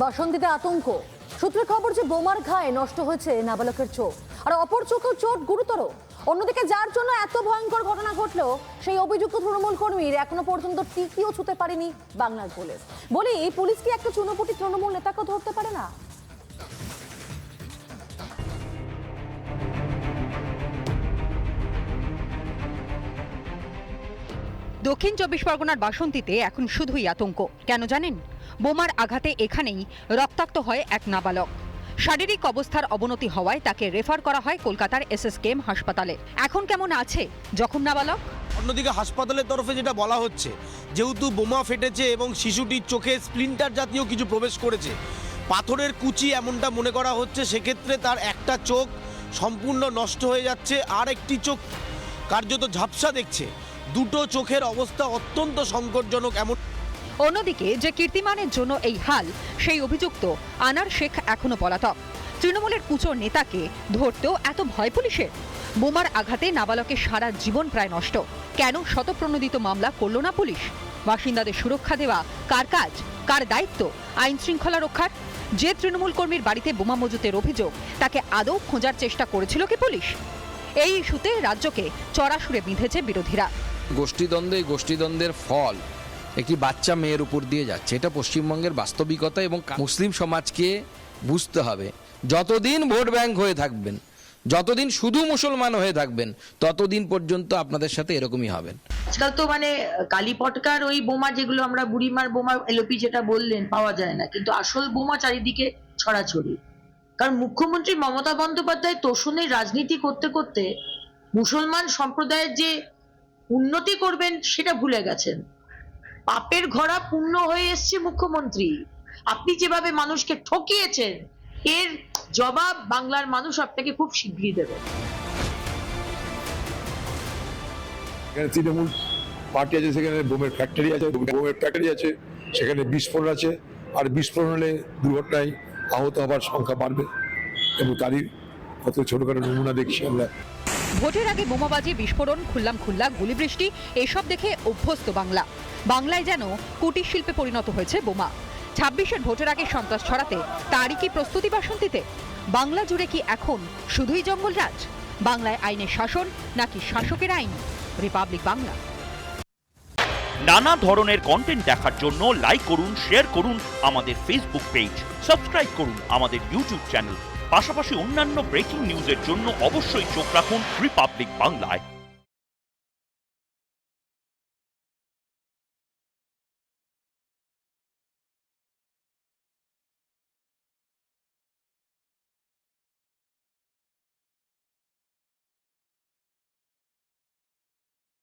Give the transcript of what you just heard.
বাসন্তীতে আতঙ্ক। সূত্রের খবর যে বোমার ঘায়ে নষ্ট হয়েছে নাবালকের চোখ, আর অপর চোখেও চোট গুরুতর। অন্যদিকে যার জন্য এত ভয়ঙ্কর ঘটনা ঘটলো সেই অভিযুক্ত তৃণমূল কর্মীর এখনো পর্যন্ত টিকিও ছুঁতে পারেনি বাংলার পুলিশ। বলি, পুলিশ কি একটা চুনোপুটি তৃণমূল নেতাকে ধরতে পারে না? দক্ষিণ চব্বিশ পরগনার বাসন্তীতে এখন শুধুই আতঙ্ক। কেন জানেন? বোমার আঘাতে এখানেই রক্তাক্ত হয় এক নাবালক। শারীরিক অবস্থার অবনতি হওয়ায় তাকে রেফার করা হয় কলকাতার SSKM হাসপাতালে। এখন কেমন আছে জখম নাবালক? অন্যদিকে হাসপাতালের তরফে যেটা বলা হচ্ছে, যেহেতু বোমা ফেটেছে এবং শিশুটির চোখে স্প্লিন্টার জাতীয় কিছু প্রবেশ করেছে, পাথরের কুচি এমনটা মনে করা হচ্ছে, সেক্ষেত্রে তার একটা চোখ সম্পূর্ণ নষ্ট হয়ে যাচ্ছে, আর একটি চোখ কার্যত ঝাপসা দেখছে। দুটো চোখের অবস্থা অত্যন্ত সংকটজনক। এমন অন্যদিকে যে কীর্তিমানের জন্য এই হাল, সেই অভিযুক্ত আনার শেখ এখনো পলাতক। তৃণমূলের কুচো নেতাকে ধরতেও এত ভয় পুলিশের? বোমার আঘাতে নাবালকের সারা জীবন প্রায় নষ্ট। কেন শতপ্রণোদিত মামলা করল না পুলিশ? বাসিন্দাদের সুরক্ষা দেওয়া কার কাজ, কার দায়িত্ব আইন শৃঙ্খলা রক্ষার? যে তৃণমূল কর্মীর বাড়িতে বোমা মজুতের অভিযোগ, তাকে আদৌ খোঁজার চেষ্টা করেছিল কি পুলিশ? এই ইস্যুতে রাজ্যকে চড়াসুরে বিঁধেছে বিরোধীরা। গোষ্ঠীদ্বন্দ্বের ফল একটি বাচ্চা মেয়ের উপর দিয়ে যাচ্ছে। এটা পশ্চিমবঙ্গের বাস্তবিকতা এবং মুসলিম সমাজকে বুঝতে হবে। যতদিন ভোট ব্যাংক হয়ে থাকবেন, যতদিন শুধু মুসলমান হয়ে থাকবেন, ততদিন পর্যন্ত আপনাদের সাথে এরকমই হবেন। আজকাল তো কালী পটকার ওই বোমা, যেগুলো আমরা বুড়িমার বোমা এলওপি যেটা বললেন, পাওয়া যায় না, কিন্তু আসল বোমা চারিদিকে ছড়াছড়ি। কারণ মুখ্যমন্ত্রী মমতা বন্দ্যোপাধ্যায় তোষণের রাজনীতি করতে করতে মুসলমান সম্প্রদায়ের যে উন্নতি করবেন সেটা ভুলে গেছেন। পাপের ঘোড়া পূর্ণ হয়ে এসছে মুখ্যমন্ত্রী। আপনি যেভাবে মানুষকে ঠকিয়েছেন, এর জবাব বাংলার মানুষ আপনাকে খুব শীঘ্রই দেবে। এখানে তৃণমূল পার্টি আছে, সেখানে বোমের ফ্যাক্টরি আছে, সেখানে বিস্ফোরণ আছে, আর বিস্ফোরণ হলে দুর্ঘটনায় আহত হবার সংখ্যা বাড়বে, এবং তারই কত ছোটখাটো নমুনা দেখছি আমরা। ভোটের আগে বোমাবাজি, বিস্ফোরণ, খুল্লা গুলিবৃষ্টি, এসব দেখে অভ্যস্ত বাংলা। বাংলায় যেন কুটির শিল্পে পরিণত হয়েছে বোমা। 26-এর ভোটের আগে সন্ত্রাস ছড়াতে তারই কি প্রস্তুতি বাসন্তীতে? বাংলা জুড়ে কি এখন শুধুই জঙ্গলরাজ? বাংলায় আইনের শাসন নাকি শাসকের আইন? রিপাবলিক বাংলা। নানা ধরনের কন্টেন্ট দেখার জন্য লাইক করুন, শেয়ার করুন আমাদের ফেসবুক পেজ, সাবস্ক্রাইব করুন আমাদের ইউটিউব চ্যানেল। পাশাপাশি অন্যান্য ব্রেকিং নিউজের জন্য অবশ্যই চোখ রাখুন রিপাবলিক বাংলায়।